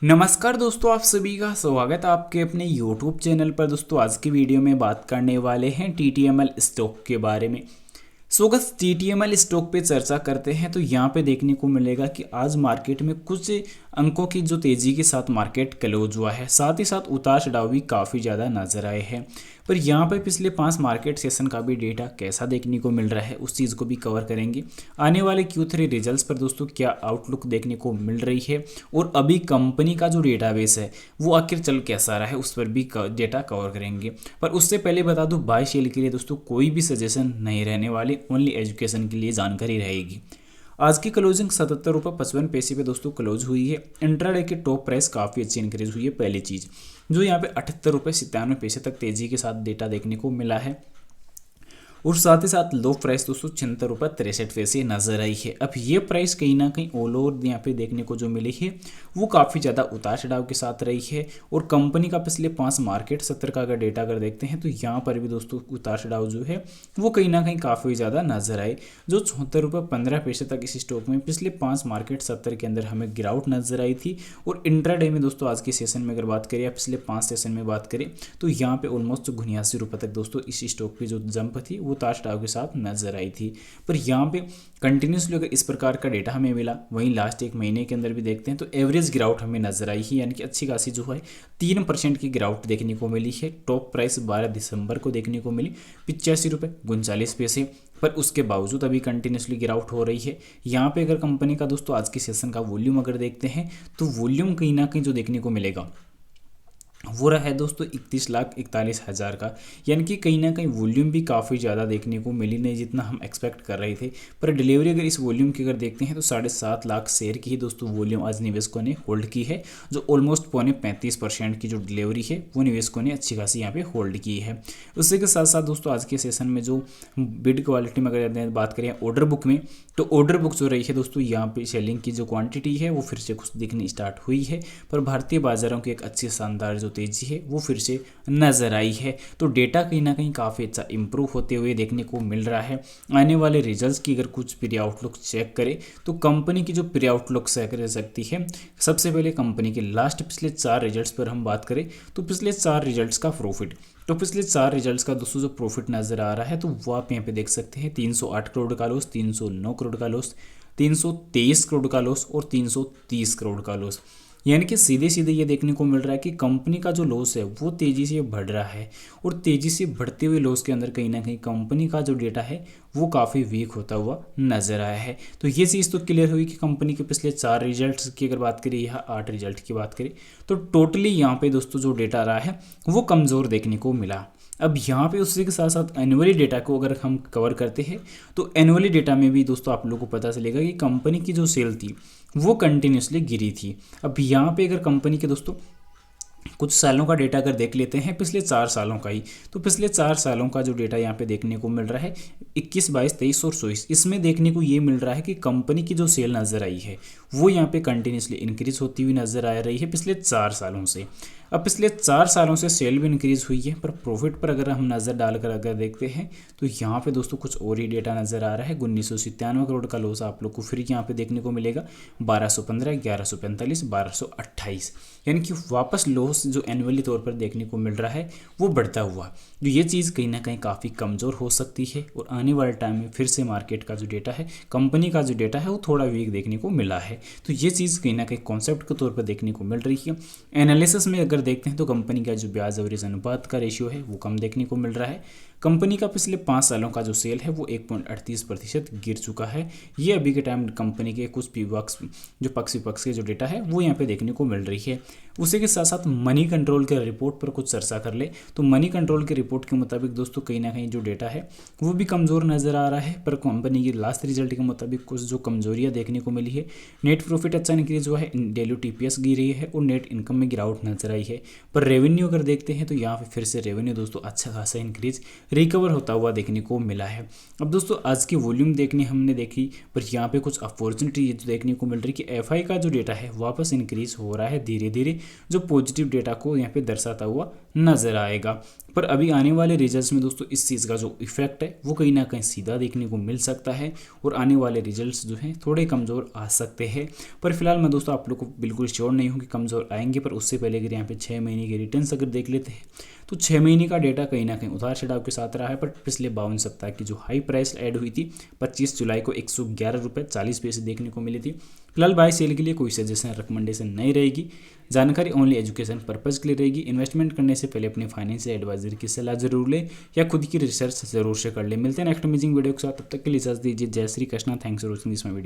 नमस्कार दोस्तों, आप सभी का स्वागत है आपके अपने YouTube चैनल पर। दोस्तों आज की वीडियो में बात करने वाले हैं TTML स्टॉक के बारे में। सो अगर TTML स्टॉक पे चर्चा करते हैं तो यहाँ पे देखने को मिलेगा कि आज मार्केट में कुछ अंकों की जो तेज़ी के साथ मार्केट क्लोज हुआ है, साथ ही साथ उतार चढ़ाव भी काफ़ी ज़्यादा नजर आए हैं। पर यहाँ पर पिछले 5 मार्केट सेशन का भी डेटा कैसा देखने को मिल रहा है उस चीज़ को भी कवर करेंगे। आने वाले Q3 रिजल्ट्स पर दोस्तों क्या आउटलुक देखने को मिल रही है और अभी कंपनी का जो डेटाबेस है वो आखिर चल कैसा रहा है उस पर भी डेटा कवर करेंगे। पर उससे पहले बता दूं, बाय सेल के लिए दोस्तों कोई भी सजेशन नहीं रहने वाले, ओनली एजुकेशन के लिए जानकारी रहेगी। आज की क्लोजिंग 77 रुपये 55 पैसे पे दोस्तों क्लोज हुई है। इंट्राडे की टॉप प्राइस काफ़ी अच्छी इंक्रीज हुई है। पहली चीज़ जो यहाँ पे 78 रुपये 97 पैसे तक तेजी के साथ डेटा देखने को मिला है और साथ ही साथ लो प्राइस दोस्तों 76 रुपये 63 पैसे नजर आई है। अब ये प्राइस कहीं ना कहीं ऑल ओवर यहाँ पे देखने को जो मिली है वो काफ़ी ज़्यादा उतार चढ़ाव के साथ रही है। और कंपनी का पिछले 5 मार्केट सत्र का अगर डेटा अगर देखते हैं तो यहाँ पर भी दोस्तों उतार चढ़ाव जो है वो कहीं ना कहीं काफ़ी ज़्यादा नजर आए। जो 74 रुपये 15 पैसे तक इस स्टॉक में पिछले 5 मार्केट सत्र के अंदर हमें गिरावट नजर आई थी। और इंट्राडे में दोस्तों आज के सेशन में अगर बात करें या पिछले 5 सेशन में बात करें तो यहाँ पे ऑलमोस्ट 79 रुपये तक दोस्तों इस स्टॉक की जो जंप थी वो उतार चढ़ाव के साथ नजर आई थी। पर यहाँ पे कंटिन्यूसली अगर इस प्रकार का डेटा हमें मिला, वहीं लास्ट एक महीने के अंदर भी देखते हैं तो एवरेज गिरावट हमें नजर आई है, यानी कि अच्छी खासी जो है 3% की गिरावट देखने को मिली है। टॉप प्राइस 12 दिसंबर को देखने को मिली 85 रुपये 39 पैसे। पर उसके बावजूद अभी कंटिन्यूसली गिरावट हो रही है। यहाँ पे अगर कंपनी का दोस्तों आज के सेशन का वॉल्यूम अगर देखते हैं तो वॉल्यूम कहीं ना कहीं जो देखने को मिलेगा वो रहा है दोस्तों 31,41,000 का, यानी कि कहीं ना कहीं वॉल्यूम भी काफ़ी ज़्यादा देखने को मिली नहीं जितना हम एक्सपेक्ट कर रहे थे। पर डिलीवरी अगर इस वॉल्यूम की अगर देखते हैं तो 7.5 लाख शेयर की ही दोस्तों वॉल्यूम आज निवेशकों ने होल्ड की है, जो ऑलमोस्ट 35% की जो डिलीवरी है वो निवेशकों ने अच्छी खासी यहाँ पे होल्ड की है। उसी के साथ साथ दोस्तों आज के सेशन में जो बिड क्वालिटी में अगर बात करें ऑर्डर बुक में, तो ऑर्डर बुक जो रही है दोस्तों यहाँ पे सेलिंग की जो क्वांटिटी है वो फिर से कुछ दिखनी स्टार्ट हुई है। पर भारतीय बाजारों की एक अच्छी शानदार जो तेजी है वो फिर से नजर आई है। तो डेटा कहीं ना कहीं काफ़ी अच्छा इंप्रूव होते हुए देखने को मिल रहा है। आने वाले रिजल्ट्स की अगर कुछ प्री आउटलुक चेक करें तो कंपनी की जो प्री आउटलुक चेक कर सकती है, सबसे पहले कंपनी के लास्ट पिछले 4 रिजल्ट्स पर हम बात करें तो पिछले 4 रिजल्ट्स का प्रॉफिट, तो पिछले 4 रिजल्ट्स का दोस्तों जो प्रॉफिट नजर आ रहा है तो वो आप यहाँ पे देख सकते हैं 308 करोड़ का लॉस, 309 करोड़ का लॉस, 323 करोड़ का लॉस और 330 करोड़ का लॉस। यानी कि सीधे सीधे ये देखने को मिल रहा है कि कंपनी का जो लॉस है वो तेज़ी से बढ़ रहा है और तेज़ी से बढ़ते हुए लॉस के अंदर कहीं ना कहीं कंपनी का जो डेटा है वो काफ़ी वीक होता हुआ नजर आया है। तो ये चीज़ तो क्लियर हुई कि कंपनी के पिछले 4 रिजल्ट्स की अगर बात करें या 8 रिजल्ट की बात करें तो टोटली यहाँ पे दोस्तों जो डेटा रहा है वो कमज़ोर देखने को मिला। अब यहाँ पे उसी के साथ साथ एनुअली डेटा को अगर हम कवर करते हैं तो एनुअली डेटा में भी दोस्तों आप लोगों को पता चलेगा कि कंपनी की जो सेल थी वो कंटिन्यूसली गिरी थी। अब यहाँ पे अगर कंपनी के दोस्तों कुछ सालों का डेटा अगर देख लेते हैं, पिछले 4 सालों का ही, तो पिछले 4 सालों का जो डेटा यहाँ पे देखने को मिल रहा है 21, 22, 23 और 24, इसमें देखने को ये मिल रहा है कि कंपनी की जो सेल नज़र आई है वो यहाँ पे कंटिन्यूसली इंक्रीज होती हुई नज़र आ रही है पिछले 4 सालों से। अब पिछले 4 सालों से सेल भी इंक्रीज हुई है, पर प्रॉफिट पर अगर हम नज़र डालकर अगर देखते हैं तो यहाँ पे दोस्तों कुछ और ही डेटा नज़र आ रहा है। 1997 करोड़ का लॉस आप लोग को फिर यहाँ पे देखने को मिलेगा, 1215, 1145, 1228, यानी कि वापस लॉस जो एनुअली तौर पर देखने को मिल रहा है वो बढ़ता हुआ। तो ये चीज़ कहीं ना कहीं काफ़ी कमज़ोर हो सकती है और आने वाले टाइम में फिर से मार्केट का जो डेटा है, कंपनी का जो डेटा है वो थोड़ा वीक देखने को मिला है। तो ये चीज़ कहीं ना कहीं कॉन्सेप्ट के तौर पर देखने को मिल रही है। एनालिसिस में अगर देखते हैं तो कंपनी का जो ब्याज एवरेज अनुपात का रेशियो है वो कम देखने को मिल रहा है। कंपनी का पिछले 5 सालों का जो सेल है वो 1.38% गिर चुका है। ये अभी के टाइम कंपनी के कुछ पीवक्स जो पक्ष विपक्ष के जो डेटा है वो यहाँ पे देखने को मिल रही है। उसी के साथ साथ मनी कंट्रोल के रिपोर्ट पर कुछ चर्चा कर ले तो मनी कंट्रोल के रिपोर्ट के मुताबिक दोस्तों कहीं ना कहीं जो डेटा है वो भी कमज़ोर नज़र आ रहा है। पर कंपनी की लास्ट रिजल्ट के मुताबिक कुछ जो कमजोरियाँ देखने को मिली है, नेट प्रॉफिट अच्छा इंक्रीज हुआ है, डेली TPS गिरी है और नेट इनकम में गिरावट नजर आई है। पर रेवेन्यू अगर देखते हैं तो यहाँ पे फिर से रेवेन्यू दोस्तों अच्छा खासा इंक्रीज रिकवर होता हुआ देखने को मिला है। अब दोस्तों आज की वॉल्यूम हमने देखी, पर यहाँ पे कुछ अपॉर्चुनिटी देखने को मिल रही कि एफआई का जो डेटा है वापस इंक्रीज हो रहा है धीरे धीरे, जो पॉजिटिव डेटा को यहाँ पे दर्शाता हुआ नजर आएगा। पर अभी आने वाले रिजल्ट्स में दोस्तों इस चीज़ का जो इफेक्ट है वो कहीं ना कहीं सीधा देखने को मिल सकता है और आने वाले रिजल्ट्स जो हैं थोड़े कमज़ोर आ सकते हैं। पर फिलहाल मैं दोस्तों आप लोग को बिल्कुल श्योर नहीं हूँ कि कमज़ोर आएंगे, पर उससे पहले अगर यहाँ पे 6 महीने के रिटर्न्स अगर देख लेते हैं तो 6 महीने का डेटा कहीं ना कहीं उतार चढ़ाव के साथ रहा है। पर पिछले 52 सप्ताह की जो हाई प्राइस ऐड हुई थी 25 जुलाई को 111 रुपये 40 पैसे देखने को मिली थी। फिलहाल बाय सेल के लिए कोई सजेशन रिकमेंडेशन नहीं रहेगी, जानकारी ओनली एजुकेशन पर्पज़ के लिए रहेगी। इन्वेस्टमेंट करने से पहले अपने फाइनेंशियल एडवाइजर की सलाह जरूर लें या खुद की रिसर्च जरूर से कर ले। मिलते हैं नेक्स्ट अमेजिंग वीडियो के साथ, तब तक के लिए इजाजत दीजिए। जय Shri Krishna. Thanks for watching this my video.